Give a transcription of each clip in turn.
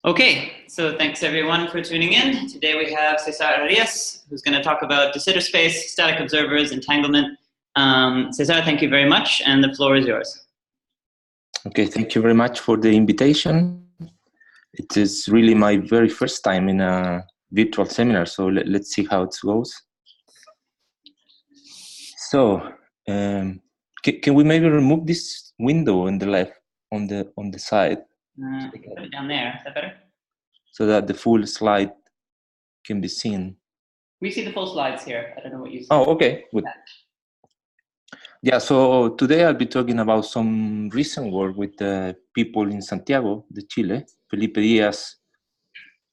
Okay, so thanks everyone for tuning in. Today we have Cesar Arias, who's going to talk about de Sitter space, static observers, entanglement. Cesar, thank you very much, and the floor is yours. Okay, thank you very much for the invitation. It is really my very first time in a virtual seminar, so let's see how it goes. So, can we maybe remove this window on the left, on the side? Put it down there. Is that better? So that the full slide can be seen. We see the full slides here. I don't know what you see. Oh, okay, good. Yeah, so today I'll be talking about some recent work with people in Santiago de Chile, Felipe Diaz,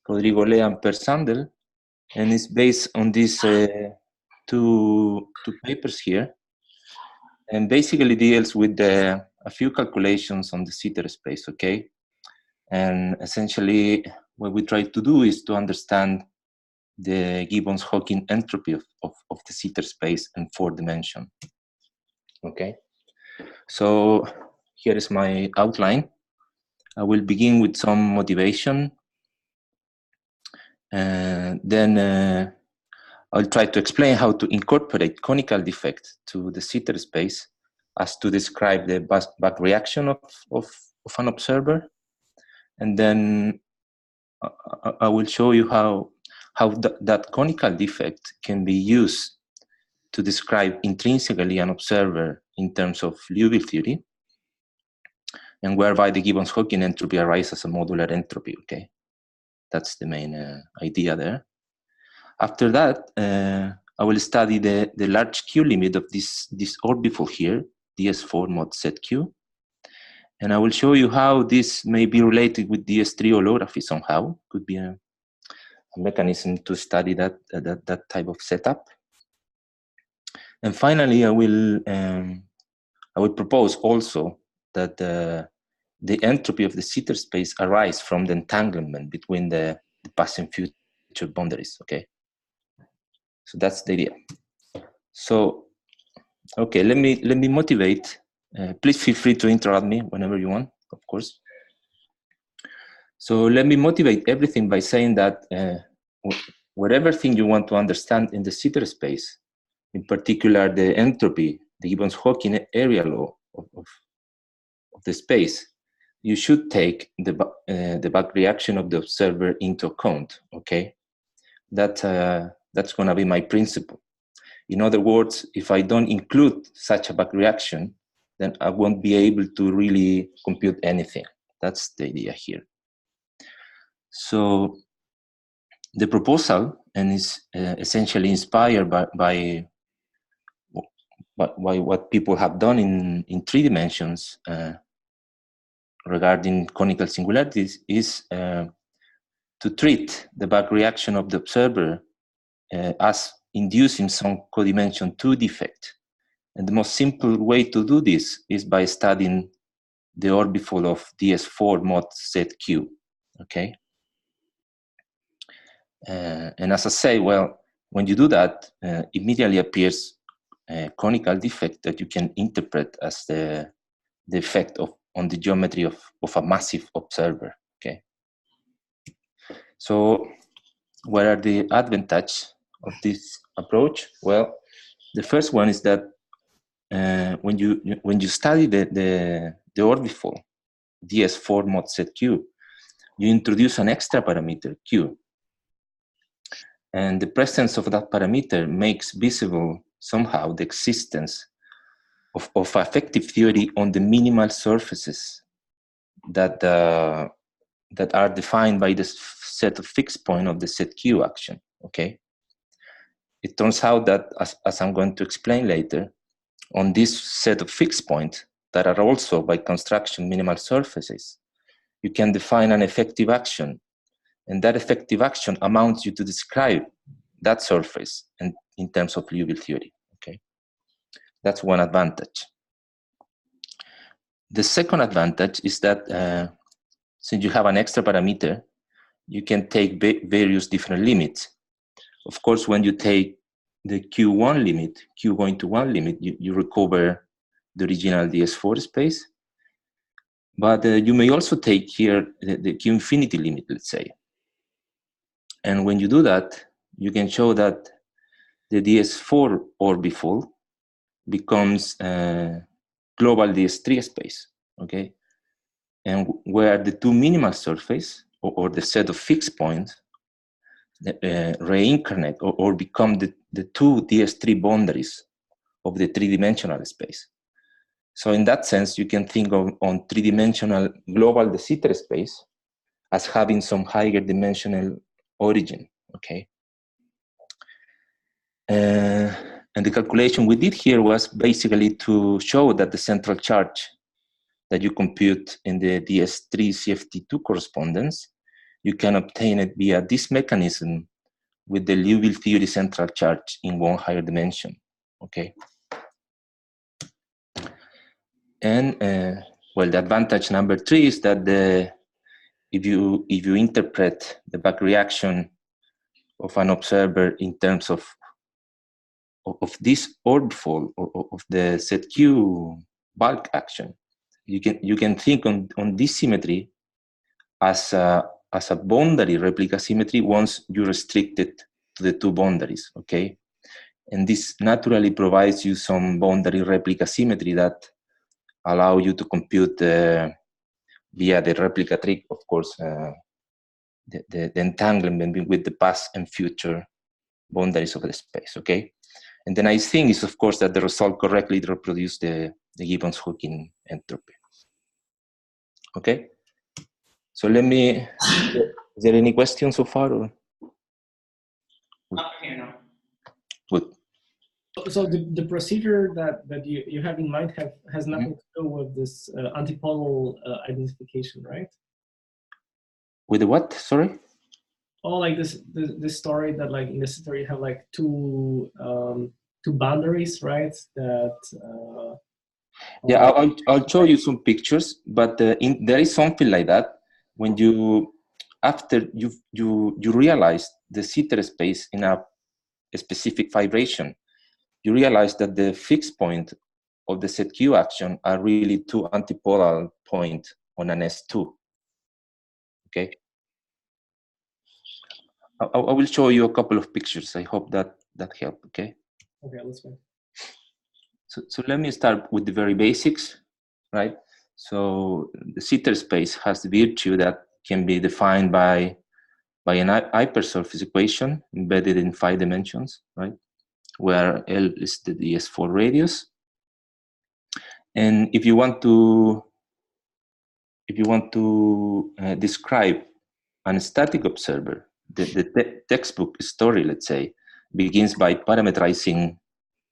Rodrigo Lea, and Per Sandel, and it's based on these two papers here, and basically deals with a few calculations on the Sitter space, okay? And essentially what we try to do is to understand the Gibbons Hawking entropy of the Sitter space in 4 dimensions. Okay, so here is my outline. I will begin with some motivation, and then I'll try to explain how to incorporate conical defect to the Sitter space as to describe the back reaction of an observer. And then I will show you how that conical defect can be used to describe intrinsically an observer in terms of Liouville theory, and whereby the Gibbons Hawking entropy arises as a modular entropy, okay? That's the main idea there. After that, I will study the large Q limit of this orbifold here, DS4 mod ZQ. And I will show you how this may be related with DS3 holography somehow. Could be a mechanism to study that type of setup. And finally, I will propose also that the entropy of the Sitter space arises from the entanglement between the past and future boundaries, okay? So that's the idea. So, okay, let me motivate. Please feel free to interrupt me whenever you want, of course. So let me motivate everything by saying that whatever thing you want to understand in the Sitter space, in particular the entropy, the Gibbons Hawking area law of the space, you should take the back reaction of the observer into account, okay? That's going to be my principle. In other words, if I don't include such a back reaction, then I won't be able to really compute anything. That's the idea here. So the proposal, and is essentially inspired by what people have done in 3 dimensions regarding conical singularities, is to treat the back reaction of the observer as inducing some codimension 2 defect. And the most simple way to do this is by studying the orbifold of DS4 mod ZQ, okay? And as I say, well, when you do that, immediately appears a conical defect that you can interpret as the effect on the geometry of a massive observer, okay? So what are the advantages of this approach? Well, the first one is that when you study the orbifold DS4 mod ZQ, you introduce an extra parameter Q, and the presence of that parameter makes visible somehow the existence of effective theory on the minimal surfaces that are defined by the set of fixed point of the ZQ action, okay? It turns out that, as I'm going to explain later, on this set of fixed points that are also by construction minimal surfaces, you can define an effective action, and that effective action amounts you to describe that surface in terms of Liouville theory, okay? That's one advantage. The second advantage is that since you have an extra parameter, you can take various different limits. Of course, when you take the Q1 limit, Q going to 1 limit, you recover the original DS4 space. But you may also take here the Q infinity limit, let's say. And when you do that, you can show that the DS4 orbifold becomes global DS3 space, okay? And where the two minimal surface or the set of fixed points reincarnate or become the two DS3 boundaries of the three-dimensional space. So in that sense, you can think of on three-dimensional global de Sitter space as having some higher dimensional origin, okay? And the calculation we did here was basically to show that the central charge that you compute in the DS3 CFT2 correspondence, you can obtain it via this mechanism with the Liouville theory central charge in one higher dimension, okay? And well, the advantage number 3 is that if you interpret the back reaction of an observer in terms of this orbifold of the ZQ bulk action, you can think on this symmetry as a boundary replica symmetry once you restrict it to the two boundaries, okay? And this naturally provides you some boundary replica symmetry that allow you to compute via the replica trick, of course, the entanglement with the past and future boundaries of the space, okay? And the nice thing is, of course, that the result correctly reproduces the Gibbons Hawking entropy. Okay? So let me, is there any questions so far? Or? Not here, no. Good. So the procedure that you have in mind has nothing to do with this antipodal identification, right? With the what? Sorry? Oh, like this story that like in the story you have like two boundaries, right? That yeah, I'll show you some pictures, but there is something like that when you after you realize the Sitter space in a specific vibration, you realize that the fixed point of the ZQ action are really two antipodal points on an S2. Okay. I will show you a couple of pictures. I hope that helped. Okay. Okay, that's fine. So let me start with the very basics, right? So the Sitter space has the virtue that can be defined by an hypersurface equation embedded in 5 dimensions, right? Where L is the DS4 radius. And if you want to describe an static observer, the textbook story, let's say, begins by parameterizing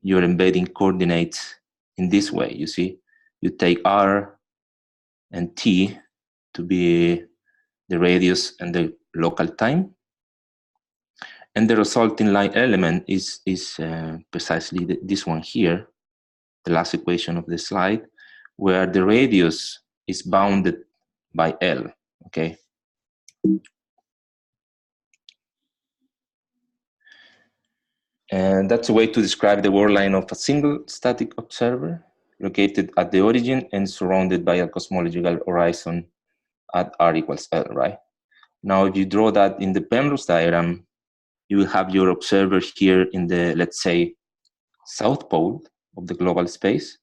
your embedding coordinates in this way. You see, you take R and T to be the radius and the local time, and the resulting line element is precisely this one here, the last equation of the slide, where the radius is bounded by L, okay? And that's a way to describe the world line of a single static observer located at the origin and surrounded by a cosmological horizon at R equals L, right? Now, if you draw that in the Penrose diagram, you will have your observer here in the, let's say, south pole of the global space.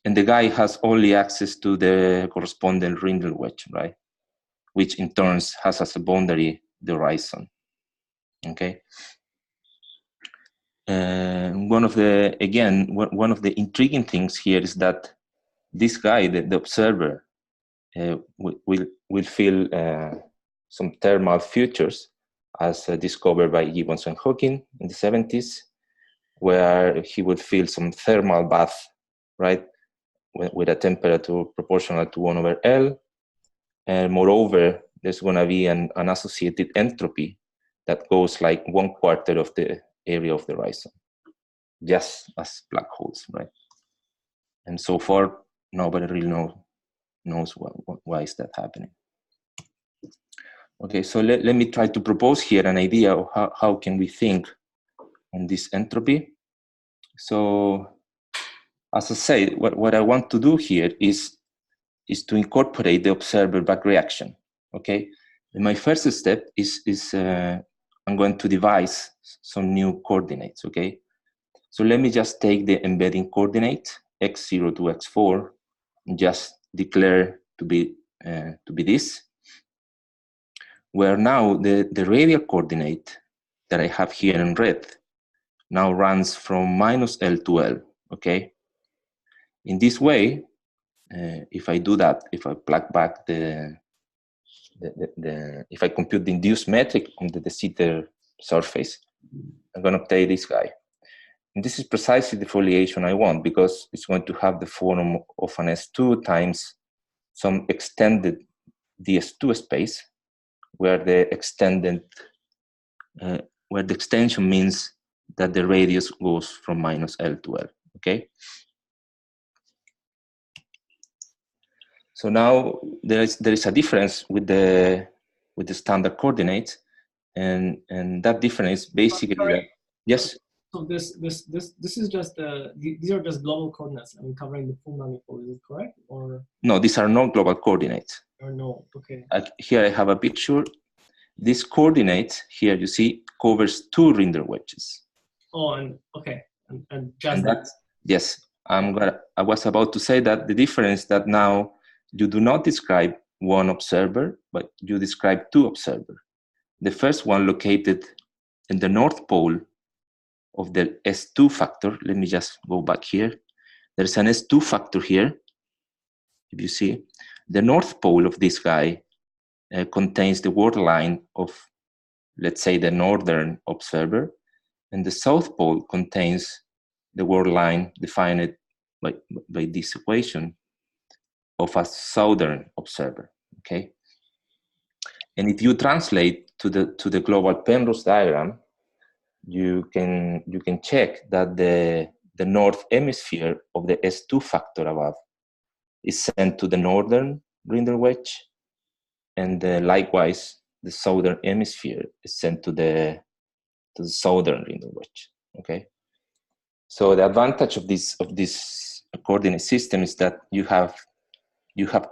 And the guy has only access to the corresponding Rindle wedge, right? Which in turn has as a boundary the horizon, okay? One of the intriguing things here is that this guy, the observer, will feel some thermal futures as discovered by Gibbons and Hawking in the 70s, where he would feel some thermal bath, right, with a temperature proportional to 1/L. And moreover, there's going to be an associated entropy that goes like 1/4 of the area of the horizon, just as black holes, right? And so far, nobody really knows why is that happening. Okay, so let me try to propose here an idea of how can we think on this entropy. So, as I say, what I want to do here is to incorporate the observer back reaction. Okay, and my first step is I'm going to devise some new coordinates. Okay, so let me just take the embedding coordinate x0 to x4 and just declare to be this, where now the radial coordinate that I have here in red now runs from -L to L. Okay, in this way, if I do that, if I plug back if I compute the induced metric on the de Sitter surface, I'm going to obtain this guy. And this is precisely the foliation I want, because it's going to have the form of an S2 times some extended DS2 space, where the extension means that the radius goes from -L to L. Okay. So now there is a difference with the standard coordinates, and that difference basically that, yes. So this is just these are just global coordinates. I mean, covering the full manifold. Is it correct, or no? These are not global coordinates. Or no? Okay. Here I have a picture. This coordinate here, you see, covers 2 Rinder wedges. Oh, and okay, and just that. Yes, I was about to say that the difference that now you do not describe one observer, but you describe 2 observers. The first one located in the north pole of the S2 factor. Let me just go back here. There's an S2 factor here. If you see, the north pole of this guy contains the word line of, let's say, the northern observer, and the south pole contains the word line defined by this equation of a southern observer. Okay, and if you translate to the global Penrose diagram, you can check that the north hemisphere of the S2 factor above is sent to the northern Rinder wedge, and likewise the southern hemisphere is sent to the southern Rinder wedge. Okay, so the advantage of this coordinate system is that you have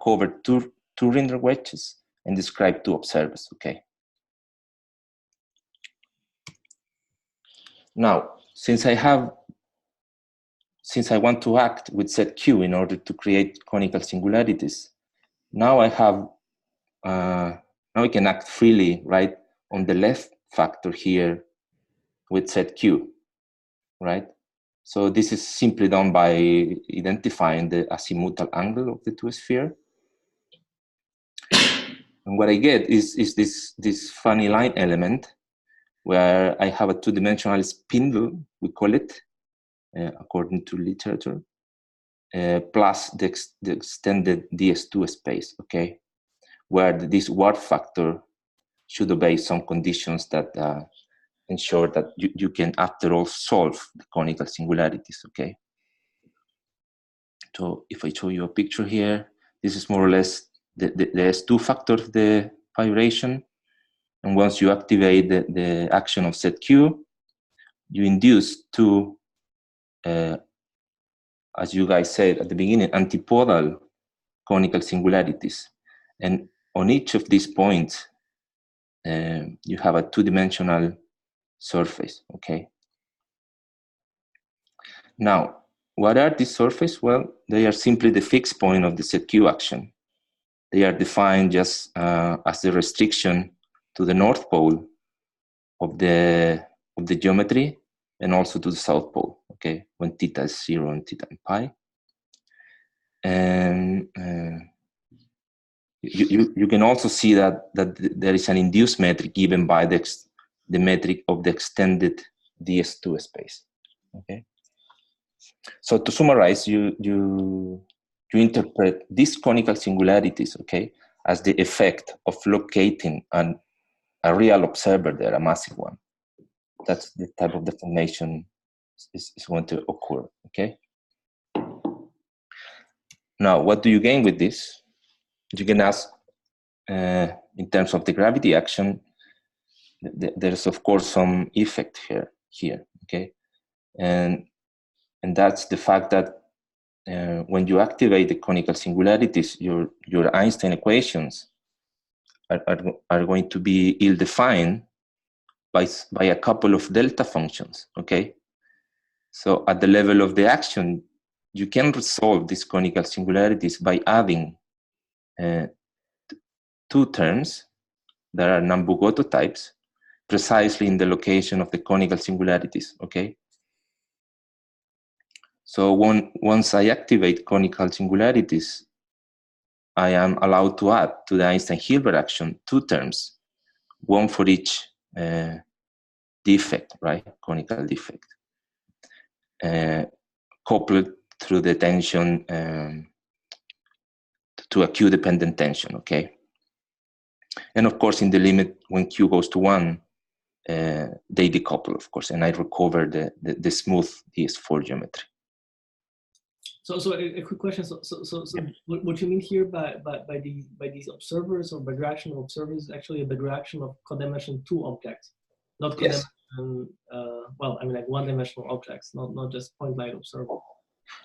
covered two Rinder wedges and described 2 observers. Okay. Now, since I want to act with set Q in order to create conical singularities, now I can act freely, right, on the left factor here with set Q, right? So this is simply done by identifying the azimuthal angle of the 2 spheres. And what I get is this funny line element where I have a 2-dimensional spindle, we call it, according to literature, plus the extended DS2 space, okay, where this word factor should obey some conditions that ensure that you can, after all, solve the conical singularities, okay? So if I show you a picture here, this is more or less the S2 factor of the vibration. And once you activate the action of set Q, you induce 2, as you guys said at the beginning, antipodal conical singularities. And on each of these points, you have a 2-dimensional surface, okay? Now, what are these surfaces? Well, they are simply the fixed point of the set Q action. They are defined just as the restriction to the north pole of the geometry, and also to the south pole, okay, when theta is 0 and theta and pi. And you can also see that there is an induced metric given by the metric of the extended DS2 space, okay? So to summarize, you interpret these conical singularities, okay, as the effect of locating a real observer there, a massive one. That's the type of deformation is going to occur, okay? Now, what do you gain with this? You can ask, in terms of the gravity action, there's of course some effect here, okay? And that's the fact that when you activate the conical singularities, your Einstein equations are going to be ill-defined by a couple of delta functions, okay? So at the level of the action, you can resolve these conical singularities by adding two terms that are Nambu-Goto types precisely in the location of the conical singularities, okay? So once I activate conical singularities, I am allowed to add to the Einstein-Hilbert action two terms, one for each defect, right? Conical defect, coupled through the tension to a Q-dependent tension, okay? And of course, in the limit, when Q goes to 1, they decouple, of course, and I recover the smooth DS4 geometry. So a quick question. So what you mean here by these observers or by reaction of observers is actually the reaction of codimension 2 objects, not codimension. Yes. Well, I mean, like one-dimensional objects, not just point light observer.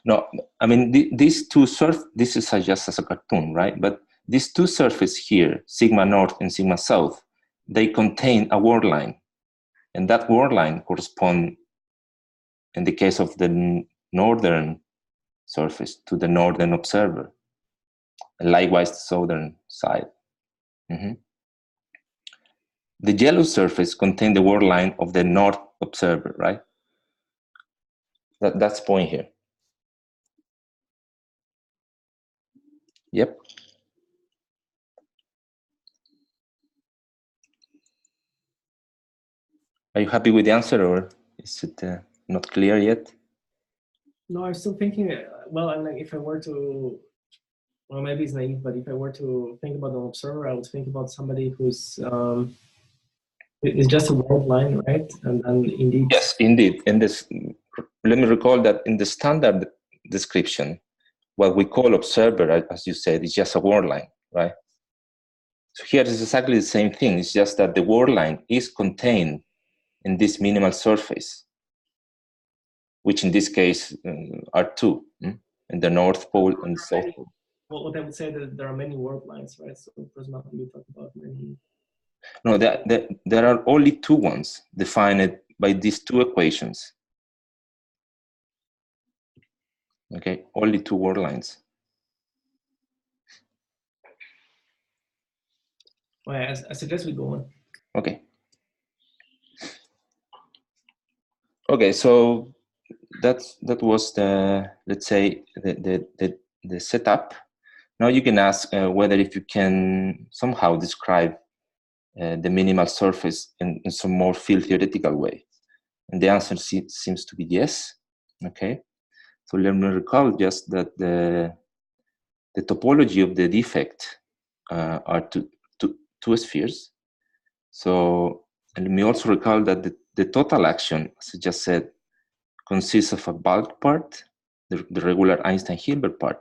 No, I mean these two this is just as a cartoon, right? But these two surfaces here, sigma north and sigma south, they contain a word line, and that word line corresponds, in the case of the northern surface, to the northern observer, and likewise the southern side. Mm-hmm. The yellow surface contains the word line of the north observer, right? That's the point here. Yep. Are you happy with the answer, or is it not clear yet? No, I'm still thinking. Well, I'm like, if I were to, well, maybe it's naive, but if I were to think about an observer, I would think about somebody who's it's just a word line, right? And indeed. Yes, indeed. In this, let me recall that in the standard description, what we call observer, as you said, is just a word line, right? So here is exactly the same thing. It's just that the word line is contained in this minimal surface, which in this case are two, in the North Pole and the South Pole. Well, what I would say that there are many word lines, right? So for example, you talk about many. No, there are only two ones defined by these two equations. Okay, only two word lines. Well, I suggest we go on. Okay. Okay, so that was the, let's say, the setup. Now you can ask whether if you can somehow describe the minimal surface in some more field theoretical way. And the answer seems to be yes. Okay, so let me recall just that the topology of the defect are two spheres. So, and let me also recall that the total action, as I just said, consists of a bulk part, the regular Einstein-Hilbert part,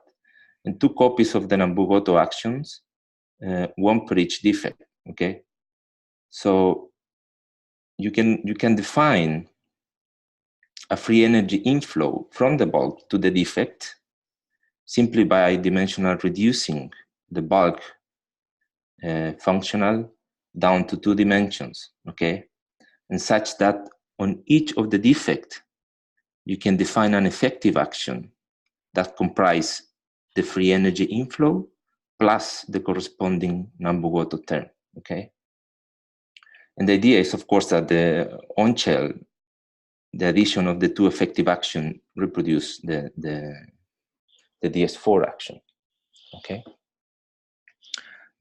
and two copies of the Nambu-Goto actions, one per each defect. Okay, so you can define a free energy inflow from the bulk to the defect simply by dimensional reducing the bulk functional down to 2 dimensions, okay? And such that on each of the defect, you can define an effective action that comprise the free energy inflow plus the corresponding Nambu-Goto term, okay? And the idea is, of course, that the on-shell, the addition of the two effective action reproduce the DS4 action, okay?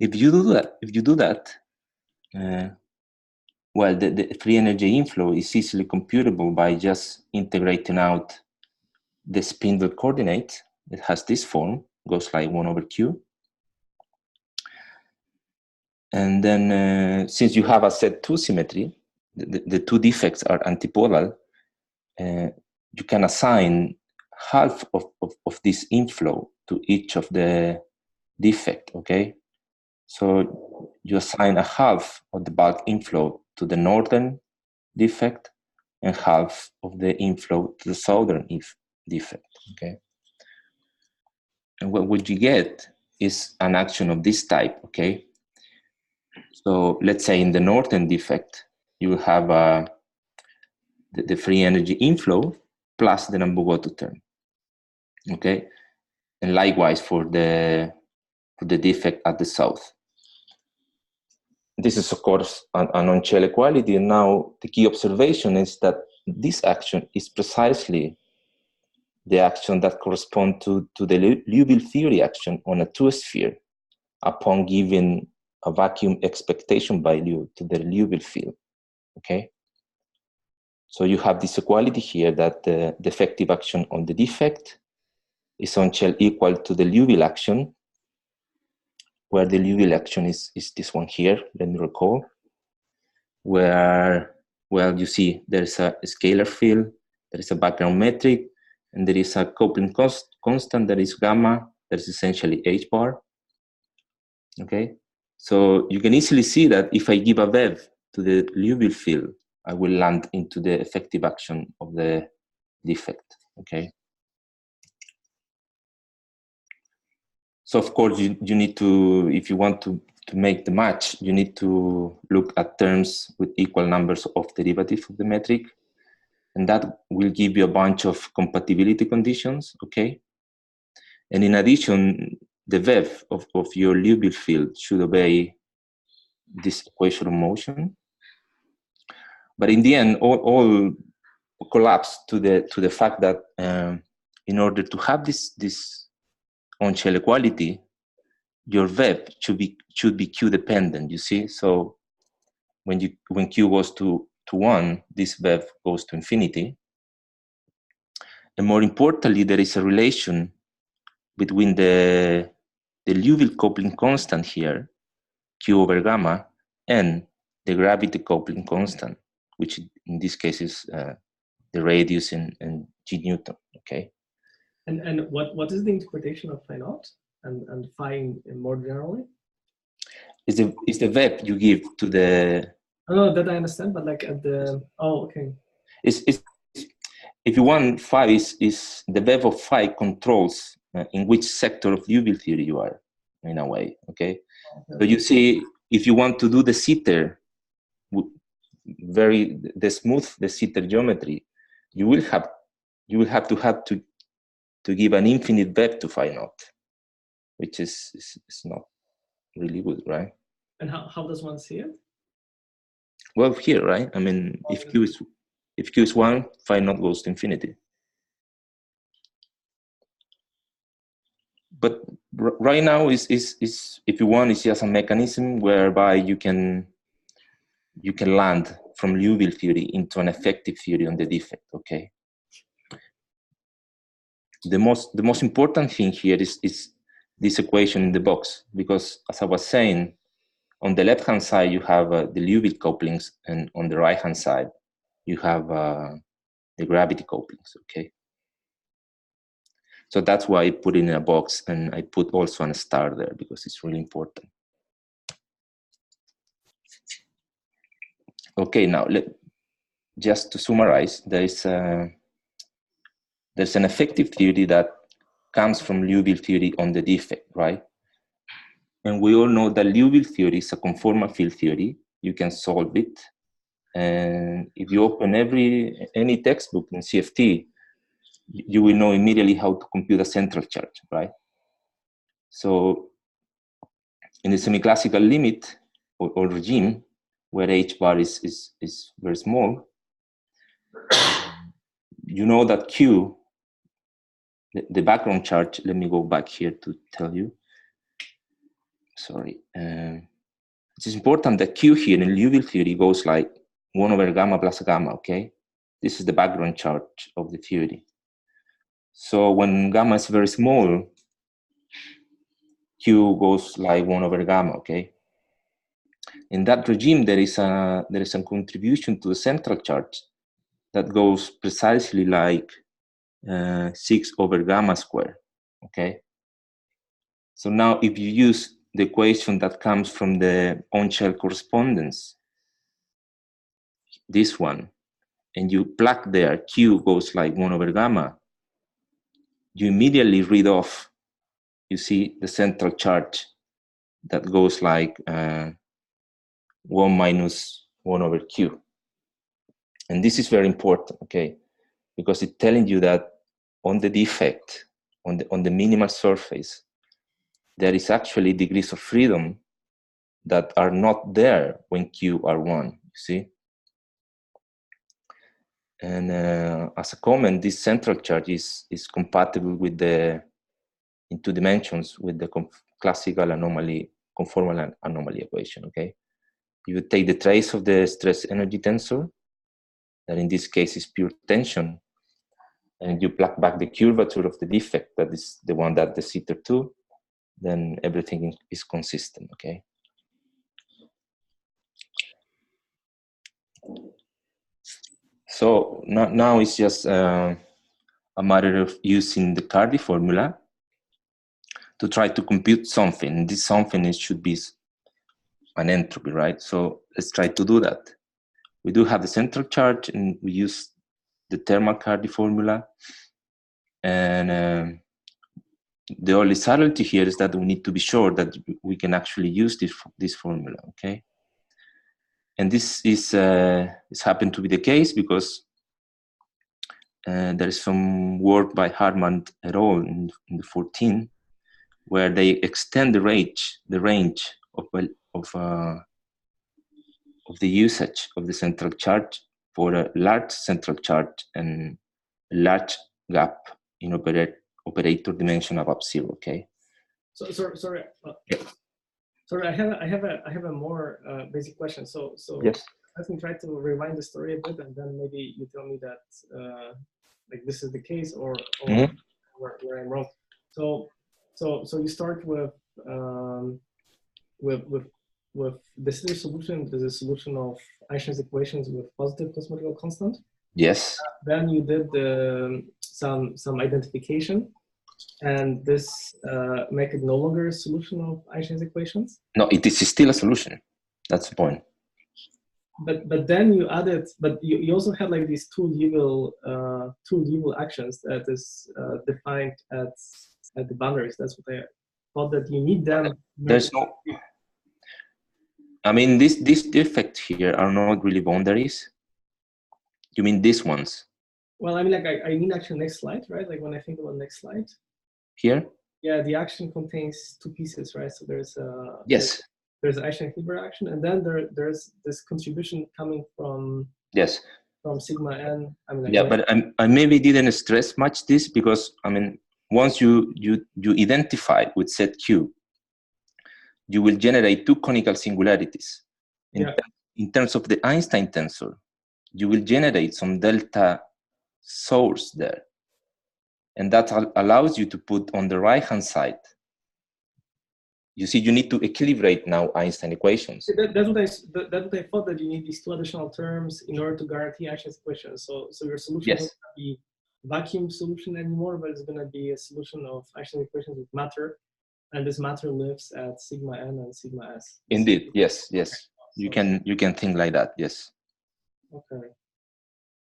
If you do that, well, the free energy inflow is easily computable by just integrating out the spindle coordinate. It has this form, goes like 1/q. And then since you have a Z2 symmetry, the two defects are antipodal, you can assign half of this inflow to each of the defect, okay? So you assign a half of the bulk inflow to the northern defect and half of the inflow to the southern defect, okay? And what you get is an action of this type, okay? So let's say in the northern defect, you will have the free energy inflow plus the Nambu-Goto term, okay? And likewise for the defect at the south. This is, of course, an on-shell equality. And now the key observation is that this action is precisely the action that corresponds to the Liouville theory action on a two-sphere upon giving a vacuum expectation value to the Liouville field, okay? So you have this equality here that the effective action on the defect is on-shell equal to the Liouville action, where the Liouville action is this one here, let me recall, where, well, you see there's a scalar field, there is a background metric, and there is a coupling constant that is gamma, that is essentially h bar, okay? So you can easily see that if I give a VEV to the Liouville field, I will land into the effective action of the defect, okay? So of course, you need to, if you want to make the match, you need to look at terms with equal numbers of derivative of the metric. And that will give you a bunch of compatibility conditions, okay? And in addition, the VEV of your Liouville field should obey this equation of motion. But in the end, all collapse to the fact that in order to have this on-shell equality, your VEV should be Q dependent. You see, so when Q goes to 1, this VEV goes to infinity. And more importantly, there is a relation between the Liouville coupling constant here, Q over gamma, and the gravity coupling constant, which in this case is the radius in G Newton. Okay. And what is the interpretation of phi naught and phi in more generally? Is the VEV you give to the? Oh, that I understand, but like at the okay. It's if you want, phi is the VEV of phi controls in which sector of Liouville theory you are, in a way. Okay. So you see, if you want to do the Cesar, the smooth the Cesar geometry, you will have to give an infinite VEV to phi naught, which is not really good, right? And how does one see it? Well, here, right? I mean, if Q is 1, phi naught goes to infinity. But right now is if you want, it's just a mechanism whereby you can land from Liouville theory into an effective theory on the defect. Okay. The most important thing here is this equation in the box, because as I was saying, on the left hand side you have the Liouville couplings, and on the right hand side you have the gravity couplings. Okay. So that's why I put it in a box, and I put also a star there because it's really important. Okay, now just to summarize, there's an effective theory that comes from Liouville theory on the defect, right? And we all know that Liouville theory is a conformal field theory. You can solve it, and if you open any textbook in CFT, you will know immediately how to compute a central charge, right? So in the semi-classical limit or regime, where h bar is very small, you know that Q, the background charge, let me go back here to tell you. Sorry. It's important that Q here in Liouville theory goes like 1 over gamma plus gamma, okay? This is the background charge of the theory. So when gamma is very small, Q goes like 1 over gamma, okay? In that regime, there is a contribution to the central charge that goes precisely like 6 over gamma squared, okay? So now if you use the equation that comes from the on-shell correspondence, this one, and you plug there, Q goes like 1 over gamma, you immediately read off you see the central charge that goes like 1 minus 1 over q. And this is very important, okay, because it's telling you that on the defect, on the minimal surface, there is actually degrees of freedom that are not there when q are 1, you see. And as a comment, this central charge is compatible with the, in 2 dimensions, with the classical anomaly, conformal anomaly equation, okay? You take the trace of the stress energy tensor, that in this case is pure tension, and you plug back the curvature of the defect, that is the one that the Cesar 2, then everything is consistent, okay? So now it's just a matter of using the Cardy formula to try to compute something. This something should be an entropy, right? So let's try to do that. We do have the central charge, and we use the thermal Cardy formula. And the only subtlety here is that we need to be sure that we can actually use this formula, okay? And this is happened to be the case because there is some work by Hartmann et al. In the 14, where they extend the range of the usage of the central charge for a large central charge and a large gap in operator dimension above 0. Okay. So sorry. Sorry, I have a more basic question. So yes. Let me try to rewind the story a bit, and then maybe you tell me that like this is the case, or mm-hmm. where I'm wrong. So you start with the Cesar solution. There's a solution of Einstein's equations with positive cosmological constant. Yes. Then you did some identification. And this make it no longer a solution of Einstein's equations? No, it is still a solution. That's the point. But then you added, but you also had like these two Liouville actions that is defined at the boundaries. That's what I thought, that you need them. There's no. I mean, these defects here are not really boundaries. You mean these ones? Well, I mean, like I mean actually next slide, right? Like when I think about next slide. Here? Yeah, the action contains two pieces, right? So there's yes. There's Einstein-Hilbert action, and then there's this contribution coming from yes, from sigma n. I mean, like, yeah, but I maybe didn't stress much this because I mean, once you identify with set Q, you will generate two conical singularities. In terms of the Einstein tensor, you will generate some delta source there. And that allows you to put on the right-hand side. You see, you need to equilibrate now Einstein equations. That's what I thought, that you need these two additional terms in order to guarantee Einstein's equations. So your solution is not going to be vacuum solution anymore, but it's going to be a solution of Einstein equations with matter. And this matter lives at sigma n and sigma s. Indeed, yes. You can think like that, yes. Okay.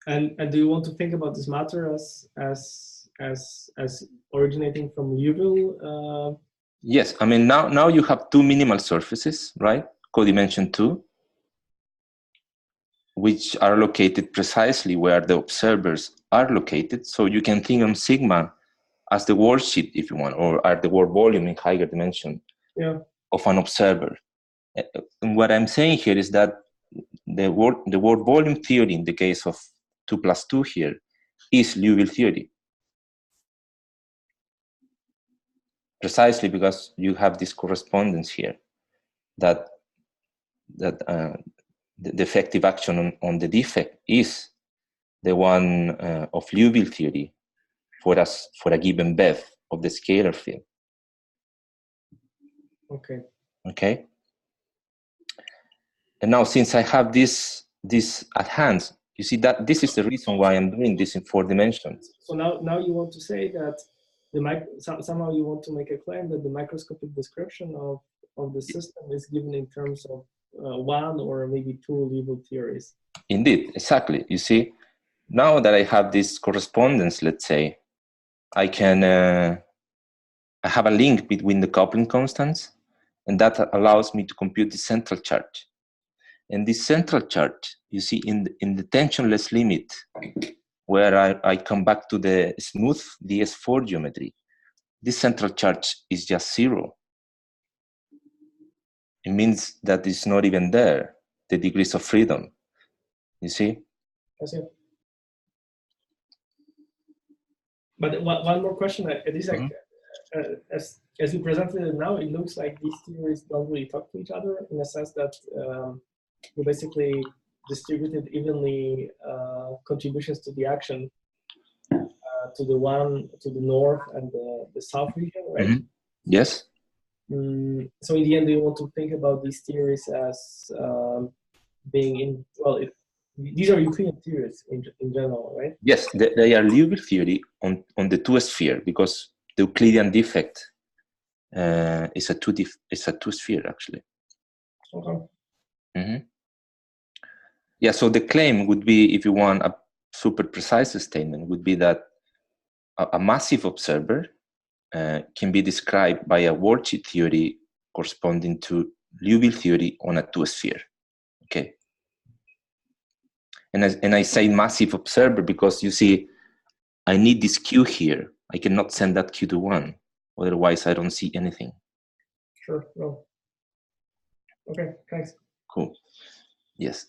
And do you want to think about this matter as originating from Liouville? Yes, I mean now you have two minimal surfaces, right? Codimension 2, which are located precisely where the observers are located. So you can think of sigma as the worldsheet, if you want, or at the world volume in higher dimension of an observer. And what I'm saying here is that the world volume theory in the case of 2+2 here is Liouville theory. Precisely because you have this correspondence here that the effective action on the defect is the one of Liouville theory for a given bev of the scalar field. Okay. And now, since I have this at hand, you see that this is the reason why I'm doing this in 4 dimensions. So now you want to say that somehow you want to make a claim that the microscopic description of the system is given in terms of 1 or maybe 2 Liouville theories. Indeed, exactly. You see, now that I have this correspondence, let's say, I can I have a link between the coupling constants, and that allows me to compute the central charge. And this central charge, you see in the tensionless limit, where I come back to the smooth DS4 geometry, this central charge is just 0. It means that it's not even there, the degrees of freedom. You see? I see. But one more question. It is like, as you presented it now, it looks like these theories don't really talk to each other, in a sense that you basically distributed evenly contributions to the action to the north and the south region, right? Mm-hmm. Yes. So in the end, do you want to think about these theories as being in, well, these are Euclidean theories in general, right? Yes, they are Liouville theory on the two-sphere, because the Euclidean defect is a two-sphere actually. Okay. Mm-hmm. Yeah, so the claim would be, if you want a super precise statement, would be that a massive observer can be described by a worldsheet theory corresponding to Liouville theory on a two-sphere. Okay. And I say massive observer because you see, I need this Q here. I cannot send that Q to 1. Otherwise, I don't see anything. Sure. No. Okay, thanks. Cool. Yes.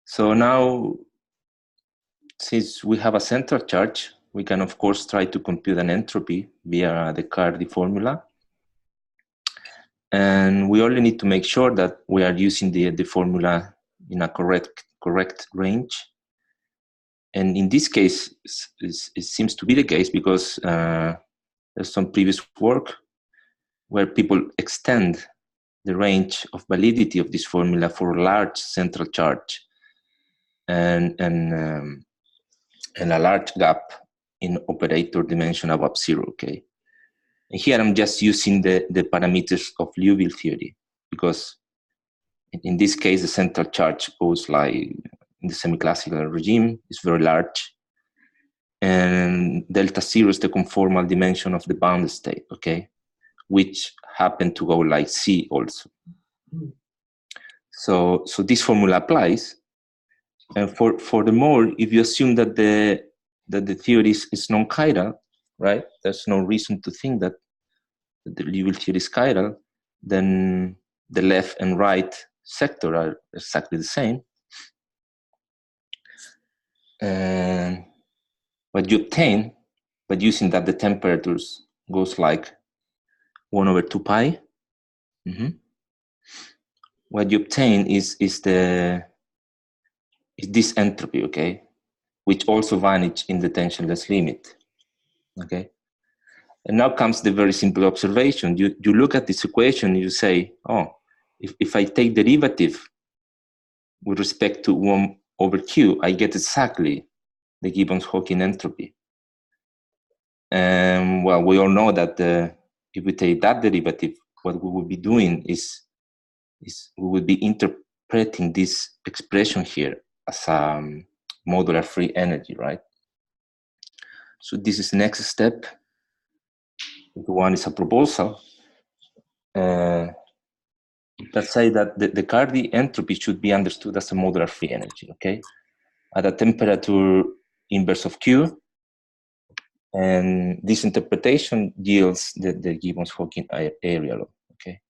So now, since we have a central charge, we can, of course, try to compute an entropy via the Cardy formula. And we only need to make sure that we are using the formula in a correct range. And in this case, it seems to be the case because there's some previous work where people extend the range of validity of this formula for large central charge and a large gap in operator dimension above 0, okay? And here I'm just using the parameters of Liouville theory, because in this case, the central charge goes like in the semi-classical regime, is very large. And delta 0 is the conformal dimension of the bound state, okay? Which happen to go like C also. So this formula applies. And furthermore, if you assume that the theory is non-chiral, right? There's no reason to think that the Liouville theory is chiral, then the left and right sector are exactly the same. And what you obtain by using that the temperatures goes like 1 over 2 pi. Mm-hmm. What you obtain is this entropy, okay, which also vanishes in the tensionless limit, okay. And now comes the very simple observation. You look at this equation, you say, oh, if I take derivative with respect to 1 over q, I get exactly the Gibbons Hawking entropy. And well, we all know that if we take that derivative, what we will be doing is we will be interpreting this expression here as a modular free energy, right? So this is next step. One is a proposal that say that the Cardy entropy should be understood as a modular free energy, okay? At a temperature inverse of Q, and this interpretation yields the Gibbons Hawking area law, okay?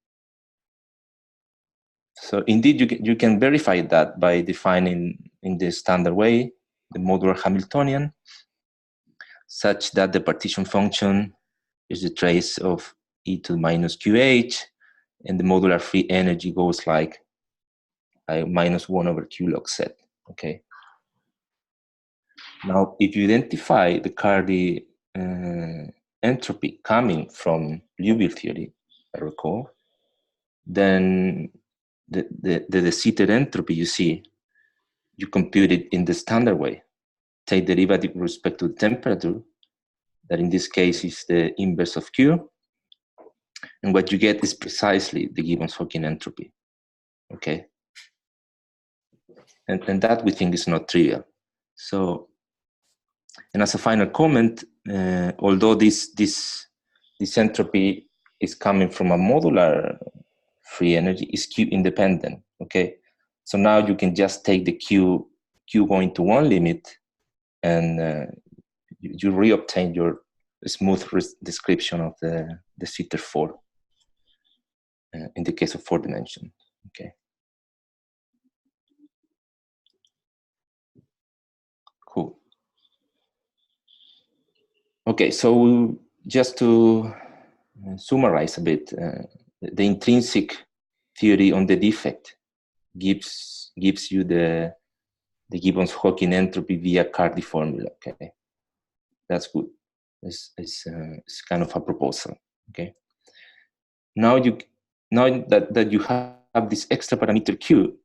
So indeed, you can verify that by defining in the standard way the modular Hamiltonian, such that the partition function is the trace of e to the minus qh, and the modular free energy goes like minus 1 over q log z, okay? Now, if you identify the Cardy entropy coming from Liouville theory, I recall, then the seated entropy you see, you compute it in the standard way. Take derivative with respect to the temperature, that in this case is the inverse of Q, and what you get is precisely the Gibbons Hawking entropy, okay? And that we think is not trivial. So, and as a final comment, although this this entropy is coming from a modular free energy is Q independent, okay? So now you can just take the Q going to one limit, and you reobtain your smooth description of the Sitter 4 in the case of 4 dimension, okay? Cool. Okay, so just to summarize a bit, the intrinsic theory on the defect gives you the Gibbons Hawking entropy via Cardy formula. Okay, that's good. It's kind of a proposal. Okay. Now that you have this extra parameter Q,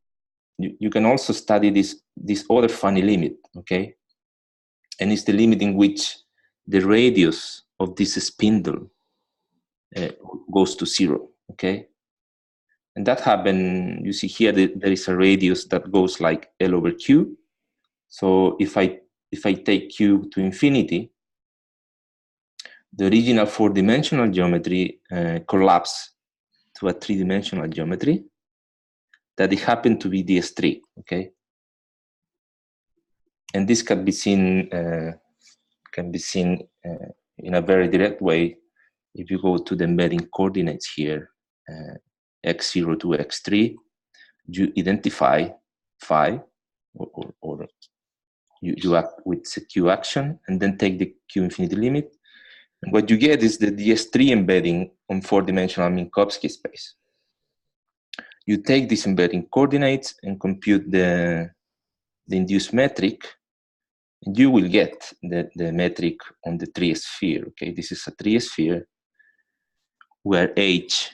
you can also study this other funny limit. Okay, and it's the limit in which the radius of this spindle goes to 0. Okay. And that happened, you see here, there is a radius that goes like L over Q. So if I take Q to infinity, the original 4-dimensional geometry collapses to a 3-dimensional geometry that it happened to be DS3, okay? And this can be seen in a very direct way if you go to the embedding coordinates here, x0 to x3, you identify phi, or you act with Q action, and then take the Q infinity limit. And what you get is the DS3 embedding on 4-dimensional Minkowski space. You take these embedding coordinates and compute the induced metric, and you will get the metric on the 3-sphere. Okay, this is a 3-sphere where H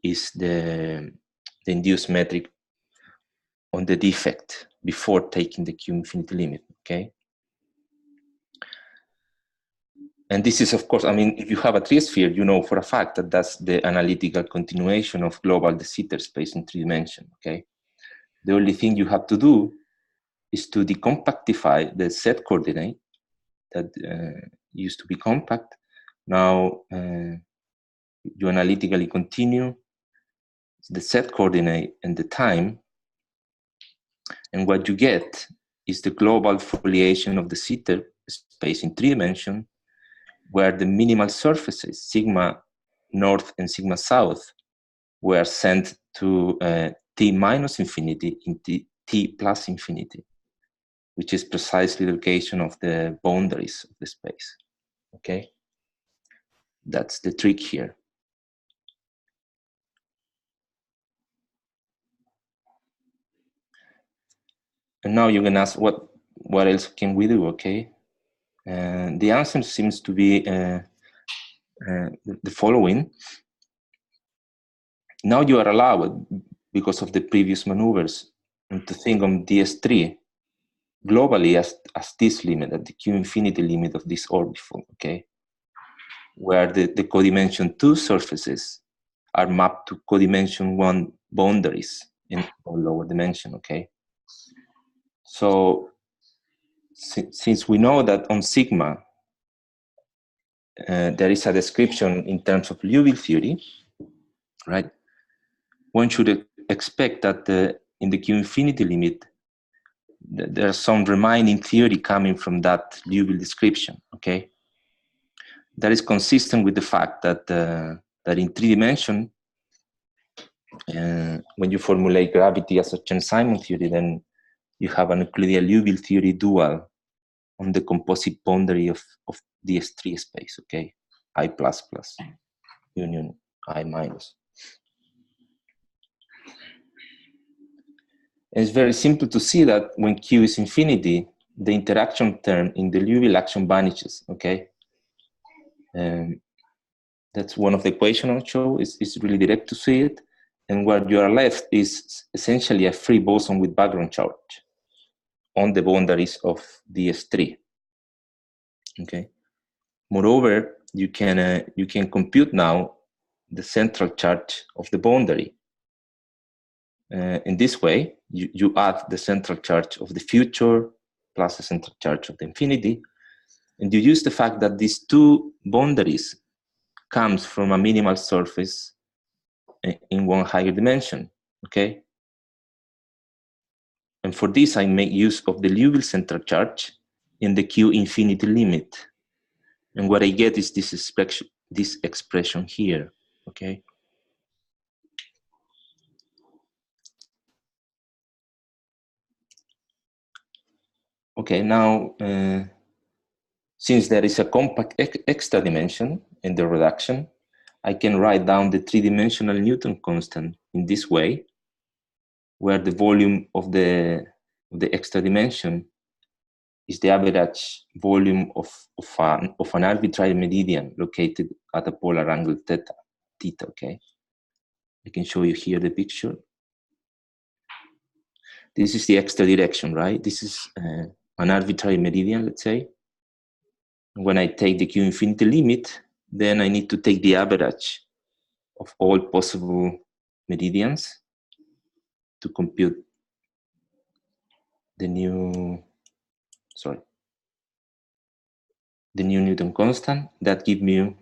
is the induced metric on the defect before taking the Q infinity limit. Okay. And this is, of course, I mean, if you have a 3-sphere, you know for a fact that that's the analytical continuation of global de Sitter space in 3 dimensions, okay? The only thing you have to do is to decompactify the Z coordinate that used to be compact. Now you analytically continue the Z coordinate and the time, and what you get is the global foliation of the Sitter space in 3 dimensions, where the minimal surfaces, sigma north and sigma south, were sent to t minus infinity in t plus infinity, which is precisely the location of the boundaries of the space. Okay? That's the trick here. And now you can ask, what else can we do, okay? The answer seems to be the following. Now you are allowed, because of the previous maneuvers, to think on DS3 globally as this limit, at the Q infinity limit of this orbifold, okay? Where the codimension 2 surfaces are mapped to codimension 1 boundaries in lower dimension, okay? So since we know that on sigma, there is a description in terms of Liouville theory, right? One should expect that in the Q infinity limit, there's some remaining theory coming from that Liouville description, okay? That is consistent with the fact that that in 3 dimension, when you formulate gravity as a Chern-Simon theory, then you have an Euclidean Liouville theory dual on the composite boundary of DS3 space, okay? I++ union I-. It's very simple to see that when Q is infinity, the interaction term in the Liouville action vanishes, okay? That's one of the equations I'll show. It's really direct to see it. And what you are left is essentially a free boson with background charge on the boundaries of DS3, okay? Moreover, you can compute now the central charge of the boundary. In this way, you add the central charge of the future plus the central charge of the infinity, and you use the fact that these two boundaries comes from a minimal surface in one higher dimension, okay? And for this, I make use of the Liouville central charge in the Q infinity limit. And what I get is this expression here, okay? Okay, now, since there is a compact extra dimension in the reduction, I can write down the three-dimensional Newton constant in this way, where the volume of the extra dimension is the average volume of an arbitrary meridian located at a polar angle theta, okay? I can show you here the picture. This is the extra direction, right? This is an arbitrary meridian, let's say. When I take the Q infinity limit, then I need to take the average of all possible meridians to compute the new Newton constant. That gives me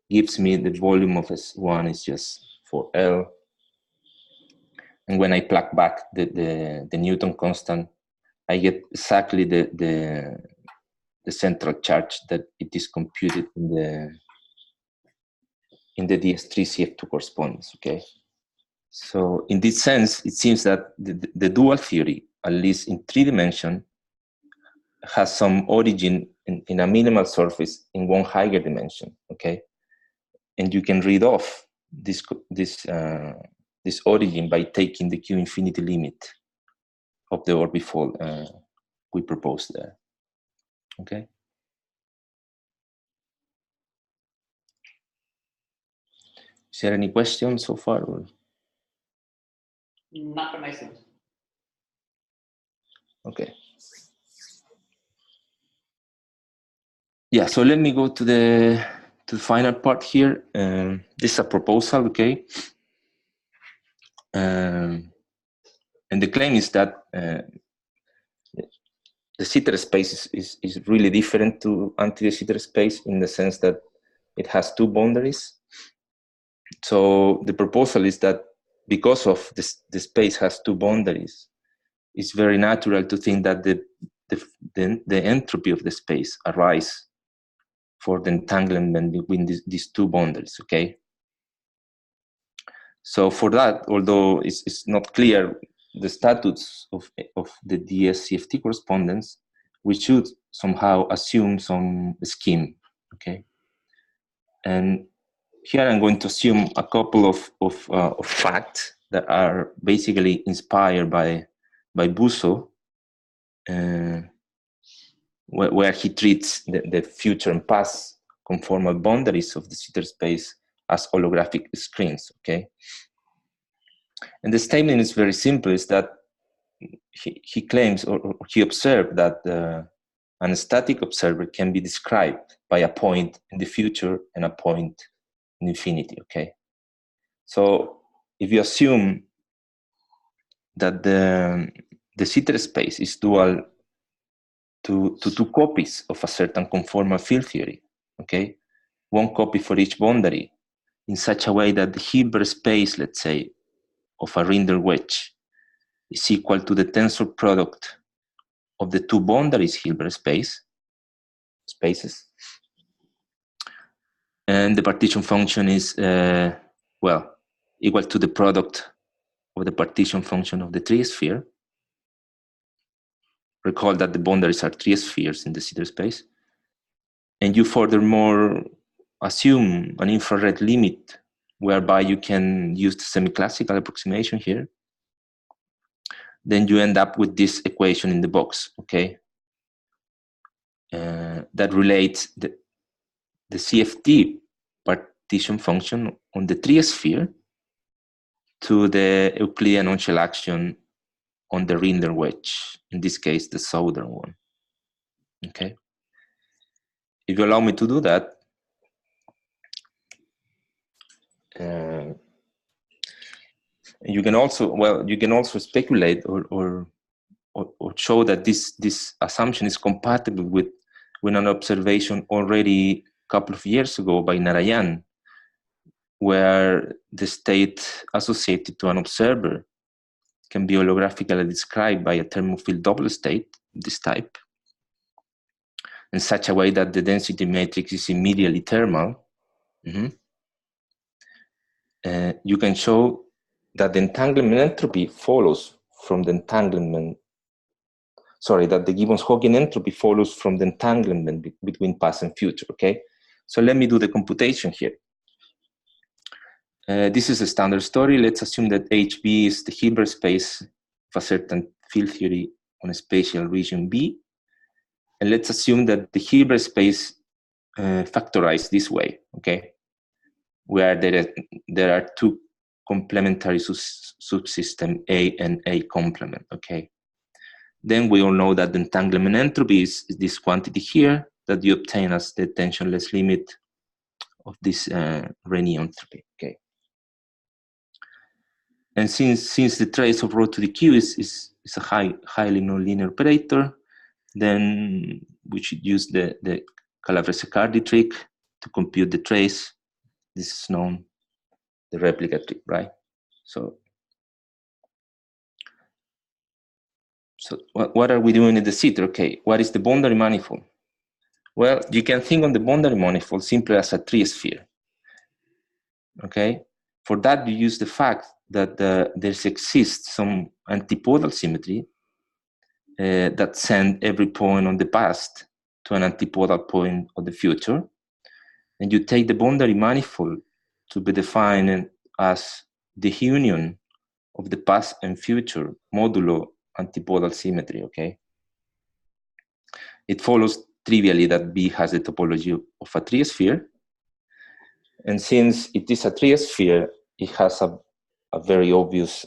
the volume of S1 is just 4L. And when I plug back the Newton constant, I get exactly the central charge that it is computed in the DS3-CF2 correspondence, okay? So in this sense, it seems that the dual theory, at least in 3 dimensions, has some origin in a minimal surface in one higher dimension, okay? And you can read off this origin by taking the Q infinity limit of the orbifold we proposed there, okay? Is there any questions so far? Or? Not from my students. Okay. Yeah, so let me go to the final part here. This is a proposal, okay? And the claim is that the Cesar space is really different to anti-de Cesar space in the sense that it has 2 boundaries. So the proposal is that because of the space has 2 boundaries, it's very natural to think that the entropy of the space arises for the entanglement between these 2 boundaries, okay? So for that, although it's not clear the status of the DS-CFT correspondence, we should somehow assume some scheme, okay? And here I'm going to assume a couple of facts that are basically inspired by Busso, where he treats the future and past conformal boundaries of the Cesar space as holographic screens, okay? And the statement is very simple, is that he claims, or he observed that an static observer can be described by a point in the future and a point in infinity, okay? So if you assume that the Cesar space is dual to 2 copies of a certain conformal field theory, okay? 1 copy for each boundary, in such a way that the Hilbert space, let's say, of a Rinder wedge is equal to the tensor product of the 2 boundaries Hilbert spaces. And the partition function is, well, equal to the product of the partition function of the 3 sphere. Recall that the boundaries are 3 spheres in the Cesar space. And you furthermore assume an infrared limit whereby you can use the semi-classical approximation here. Then you end up with this equation in the box, okay? That relates the CFT partition function on the 3 sphere to the Euclidean on-shell action on the Rinder wedge, in this case, the southern one, okay? If you allow me to do that, you can also speculate or show that this assumption is compatible with an observation already couple of years ago by Narayan, where the state associated to an observer can be holographically described by a thermofield double state, this type, in such a way that the density matrix is immediately thermal. You can show that the entanglement entropy follows from the entanglement, that the Gibbons Hawking entropy follows from the entanglement between past and future, okay? So let me do the computation here. This is a standard story. Let's assume that HB is the Hilbert space of a certain field theory on a spatial region B. And let's assume that the Hilbert space factorized this way, okay? Where there are two complementary subsystem A and A complement, okay? Then we all know that the entanglement entropy is this quantity here that you obtain as the tensionless limit of this re-intreprets, okay? And since the trace of rho to the q is a highly nonlinear operator, then we should use the Calabrese-Cardy trick to compute the trace. This is known, the replica trick, right? So what are we doing in the sitter? Okay, what is the boundary manifold? Well, you can think of the boundary manifold simply as a tree-sphere. Okay, for that you use the fact that there exists some antipodal symmetry that send every point on the past to an antipodal point of the future, and you take the boundary manifold to be defined as the union of the past and future modulo antipodal symmetry, okay? It follows trivially that B has the topology of a tree-sphere, and since it is a tree-sphere, it has a very obvious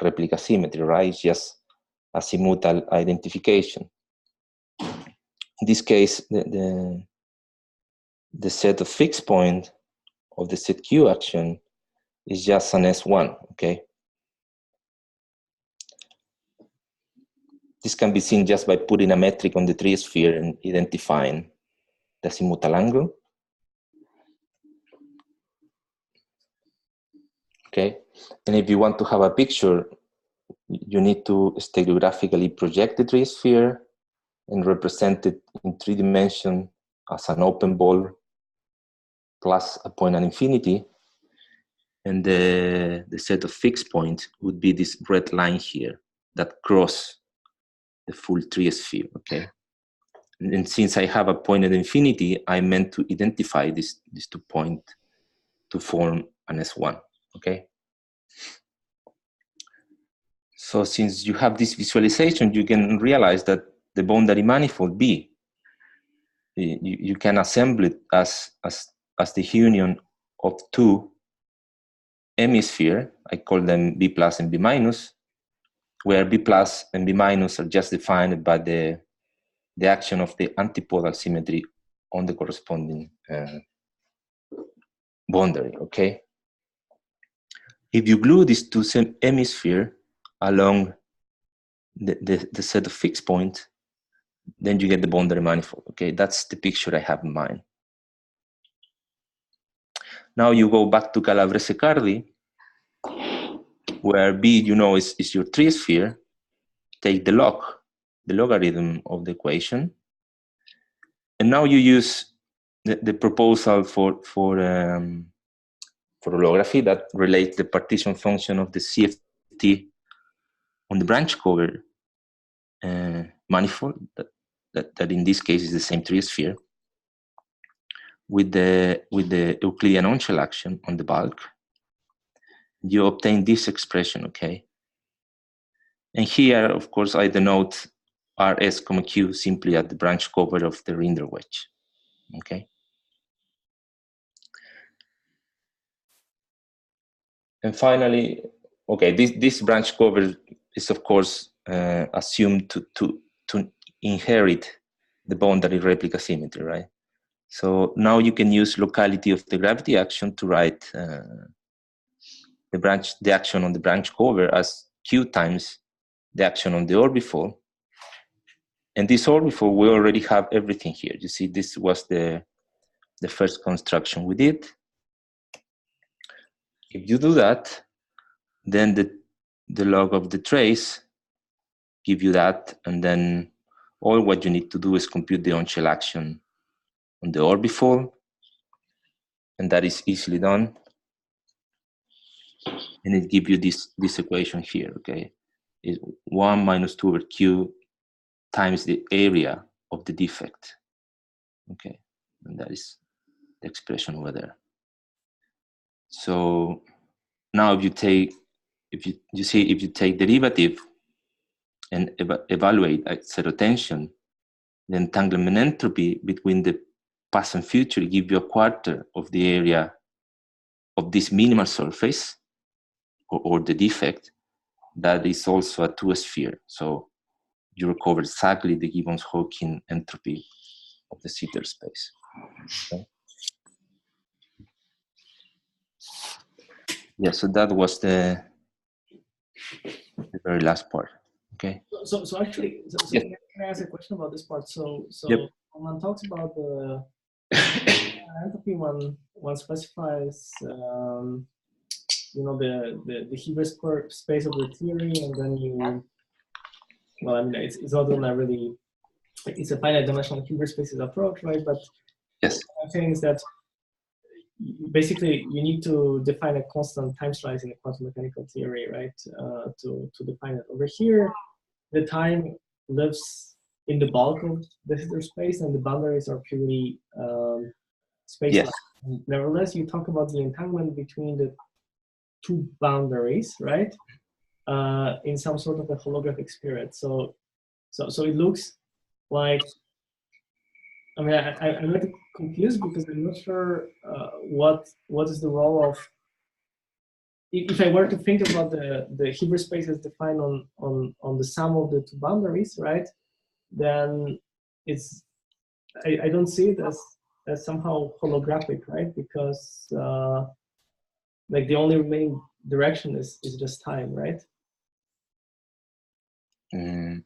replica symmetry, right? It's just azimuthal identification. In this case, the set of fixed point of the set Q action is just an S1, okay? This can be seen just by putting a metric on the tree-sphere and identifying the azimuthal angle. Okay, and if you want to have a picture, you need to stereographically project the tree-sphere and represent it in 3 dimensions as an open ball plus a point at infinity. And the set of fixed points would be this red line here that cross the full tree-sphere, okay? And since I have a point at infinity, I meant to identify these 2 points to form an S1, okay? So since you have this visualization, you can realize that the boundary manifold B, you can assemble it as the union of 2 hemispheres. I call them B plus and B minus, where B plus and B minus are just defined by the action of the antipodal symmetry on the corresponding boundary, okay? If you glue these 2 hemispheres along the set of fixed points, then you get the boundary manifold, okay? That's the picture I have in mind. Now you go back to Calabrese-Cardy, where B, you know, is your tree-sphere. Take the logarithm of the equation, and now you use the proposal for holography that relates the partition function of the CFT on the branch cover manifold that in this case is the same tree-sphere with the Euclidean on-shell action on the bulk. You obtain this expression, okay? And here, of course, I denote RS, Q simply at the branch cover of the Rinder wedge, okay? And finally, okay, this branch cover is, of course, assumed to inherit the boundary replica symmetry, right? So now you can use locality of the gravity action to write the action on the branch cover as Q times the action on the orbifold. And this orbifold, we already have everything here. You see, this was the the first construction we did. If you do that, then the log of the trace give you that, and then all what you need to do is compute the on-shell action on the orbifold, and that is easily done. And it gives you this equation here, okay? Is 1 minus 2 over q times the area of the defect, okay? And that is the expression over there. So now if you take, if you take derivative and evaluate at zero tension, the entanglement entropy between the past and future give you a quarter of the area of this minimal surface or the defect. That is also a two-sphere. So you recover exactly the Gibbons Hawking entropy of the Sitter space. Okay. Yeah, so that was the very last part. Okay. So actually, yes. Can I ask a question about this part? So yep. when one talks about the entropy, one specifies you know, the Hilbert space of the theory, and then you, well, I mean, it's not a really, it's a finite dimensional Hilbert spaces approach, right? But yes, what I'm saying is that basically you need to define a constant time slice in a quantum mechanical theory, right? To define it. Over here, the time lives in the bulk of the Hilbert space, and the boundaries are purely space. yes. Nevertheless, you talk about the entanglement between the two boundaries, right? In some sort of a holographic spirit. So it looks like, I mean, I'm a little confused because I'm not sure what is the role of, if I were to think about the Hilbert space as defined on the sum of the two boundaries, right? Then it's, I don't see it as somehow holographic, right? Because like the only remaining direction is just time, right? I'm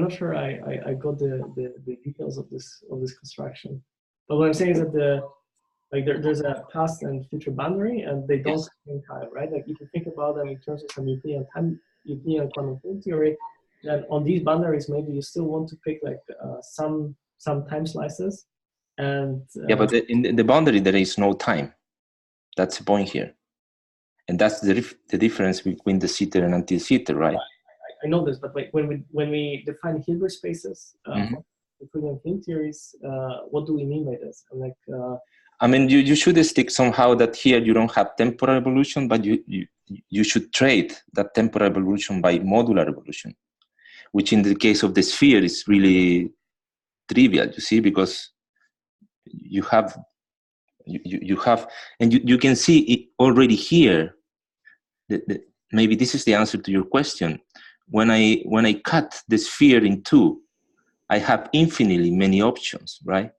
not sure I got the details of this construction, but what I'm saying is that there's a past and future boundary, and they don't contain time, right? Like if you think about them in terms of some Euclidean quantum field theory, then on these boundaries maybe you still want to pick like some time slices, and yeah, but in the boundary there is no time. That's the point here, and that's the difference between the Sitter and anti-Sitter, right? I know this, but like when we define Hilbert spaces, Euclidean field theories, what do we mean by this? And like, I mean, you should stick somehow that here you don't have temporal evolution, but you should trade that temporal evolution by modular evolution, which in the case of the sphere is really trivial, you see, because you have, and you can see it already here. Maybe this is the answer to your question. When I cut the sphere in two, I have infinitely many options, right?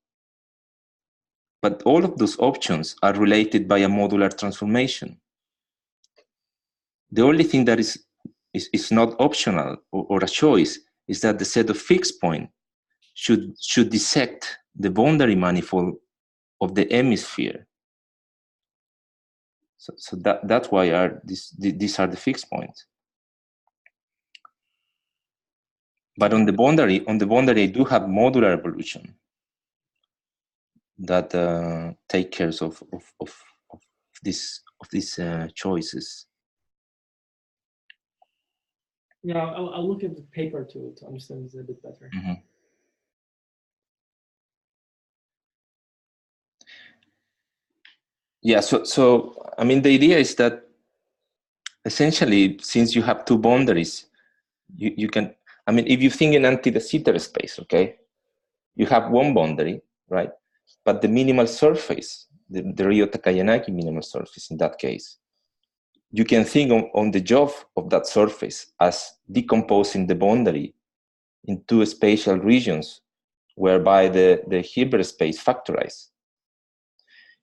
But all of those options are related by a modular transformation. The only thing that is not optional or a choice is that the set of fixed point should dissect the boundary manifold of the hemisphere. So that's why these are the fixed points. But on the boundary, I do have modular evolution that take care of these choices. Yeah, I'll look at the paper to understand this a bit better. Mm-hmm. Yeah, so I mean, the idea is that essentially, since you have two boundaries, you can, I mean, if you think in anti-de Sitter space, okay, you have one boundary, right? But the minimal surface, the Ryota-Kayanagi minimal surface in that case, you can think on the job of that surface as decomposing the boundary in two spatial regions whereby the Hilbert space factorized.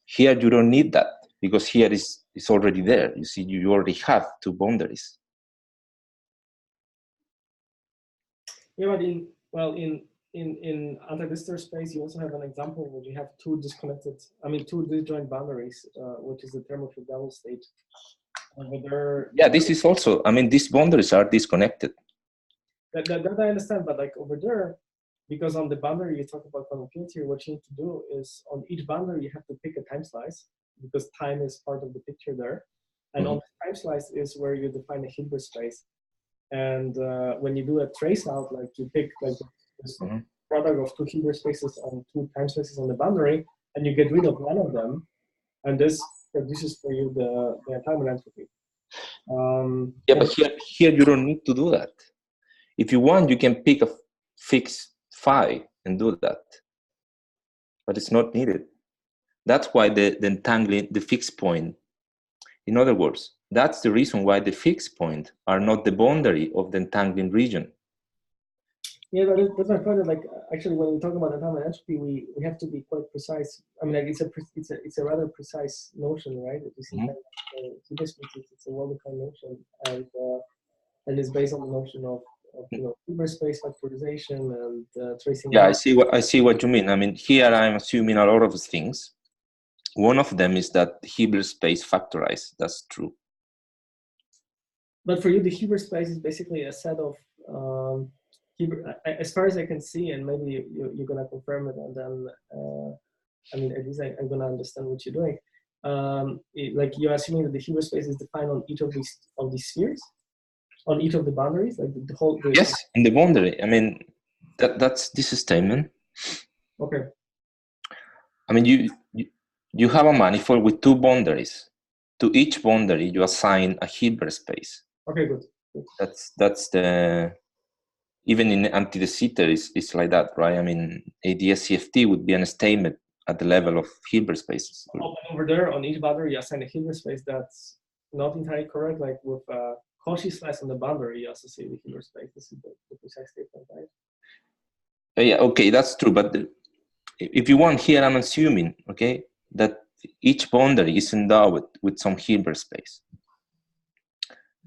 Here you don't need that because here is already there. You see, you already have two boundaries. Yeah, but in in anti-disjoint space, you also have an example where you have two disjoint boundaries, which is the thermophile double state. Yeah, this is also, I mean, these boundaries are disconnected. That I understand, but like over there, because on the boundary you talk about quantum field theory, what you need to do is on each boundary you have to pick a time slice, because time is part of the picture there. And on the time slice is where you define a Hilbert space. And when you do a trace out, like you pick like this product of two Hilbert spaces on two time slices on the boundary, and you get rid of one of them, and this produces for you the entanglement entropy. Yeah, but here you don't need to do that. If you want, you can pick a fixed phi and do that, but it's not needed. That's why the entangling, the fixed point. In other words, that's the reason why the fixed point are not the boundary of the entangling region. Yeah, that's my point. Like, actually, when we talk about entanglement entropy, we have to be quite precise. I mean, like, it's a rather precise notion, right? If you see it's a well-defined notion, and it's based on the notion of Hilbert space factorization and tracing. Yeah, I see what you mean. I mean, here I'm assuming a lot of things. One of them is that Hilbert space factorized. That's true. But for you, the Hilbert space is basically a set of as far as I can see, and maybe you're gonna confirm it, and then I mean, at least I'm gonna understand what you're doing. Like you're assuming that the Hilbert space is defined on each of these spheres, on each of the boundaries, like the whole. Yes, in the boundary. I mean, that's this statement. Okay. I mean, you have a manifold with two boundaries. To each boundary, you assign a Hilbert space. Okay, good. That's the. Even in anti-de Sitter is like that, right? I mean, ADS-CFT would be an statement at the level of Hilbert spaces. Over there, on each boundary, you assign a Hilbert space that's not entirely correct. Like with Cauchy slice on the boundary, you associate the Hilbert space. This is the precise statement, right? Yeah, okay, that's true. But if you want here, I'm assuming, okay, that each boundary is endowed with some Hilbert space.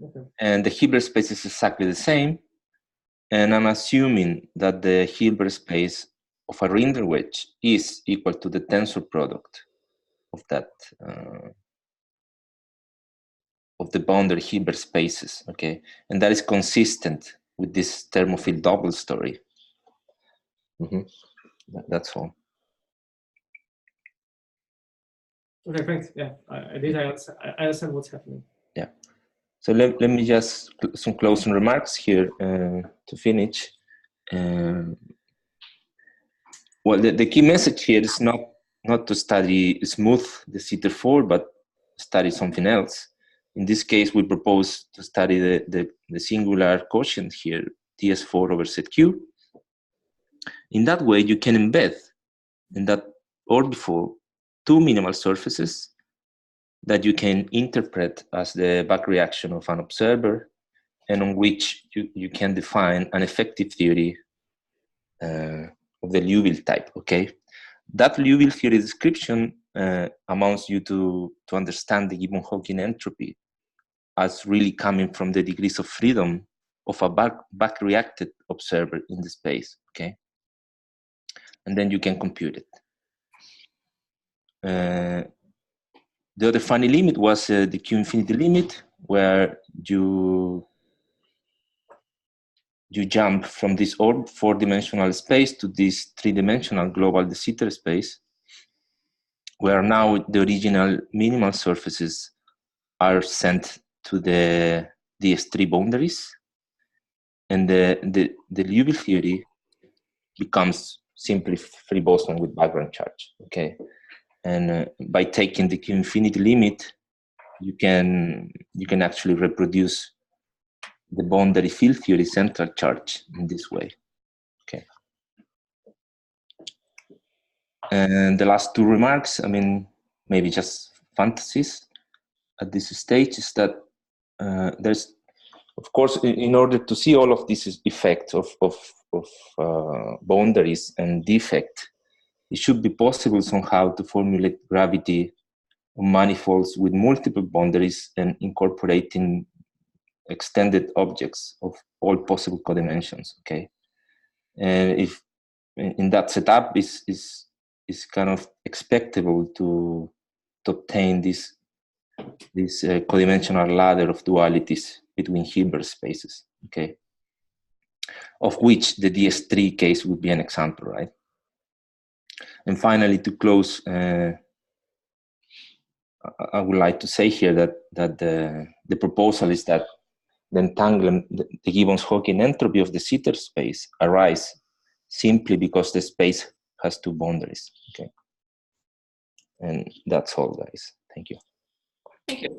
Okay. And the Hilbert space is exactly the same. And I'm assuming that the Hilbert space of a Rinder wedge is equal to the tensor product of that of the boundary Hilbert spaces, okay? And that is consistent with this thermophile double story. That's all. Okay, thanks. Yeah, I understand what's happening. Yeah. So let me just some closing remarks here to finish. Well, the key message here is not to study smooth the Sitter 4, but study something else. In this case, we propose to study the singular quotient here, TS4 over ZQ. In that way, you can embed in that orbifold two minimal surfaces that you can interpret as the back reaction of an observer, and on which you can define an effective theory of the Liouville type, okay? That Liouville theory description amounts you to understand the Gibbons Hawking entropy as really coming from the degrees of freedom of a back reacted observer in the space, okay? And then you can compute it. The other funny limit was the Q infinity limit, where you jump from this four-dimensional space to this three-dimensional global de Sitter space, where now the original minimal surfaces are sent to the DS3 boundaries, and the Liouville theory becomes simply free boson with background charge, okay? And by taking the Q infinity limit, you can actually reproduce the boundary field theory central charge in this way, okay? And the last two remarks, I mean, maybe just fantasies at this stage, is that there's, of course, in order to see all of these effects of boundaries and defect, it should be possible somehow to formulate gravity on manifolds with multiple boundaries and incorporating extended objects of all possible codimensions, okay? And if in that setup is kind of expectable to obtain this codimensional ladder of dualities between Hilbert spaces, okay, of which the DS3 case would be an example, right? And finally, to close, I would like to say here that the proposal is that the entanglement, the Gibbons Hawking entropy of the Sitter space arise simply because the space has two boundaries, okay? And that's all, guys. Thank you. Thank you.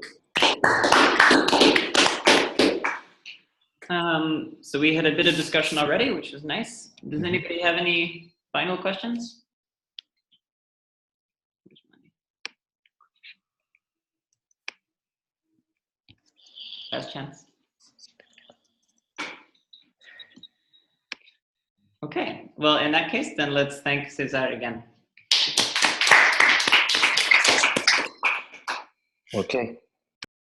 So we had a bit of discussion already, which is nice. Does anybody have any final questions? Last chance. Okay, well, in that case, then let's thank Cesar again. Okay.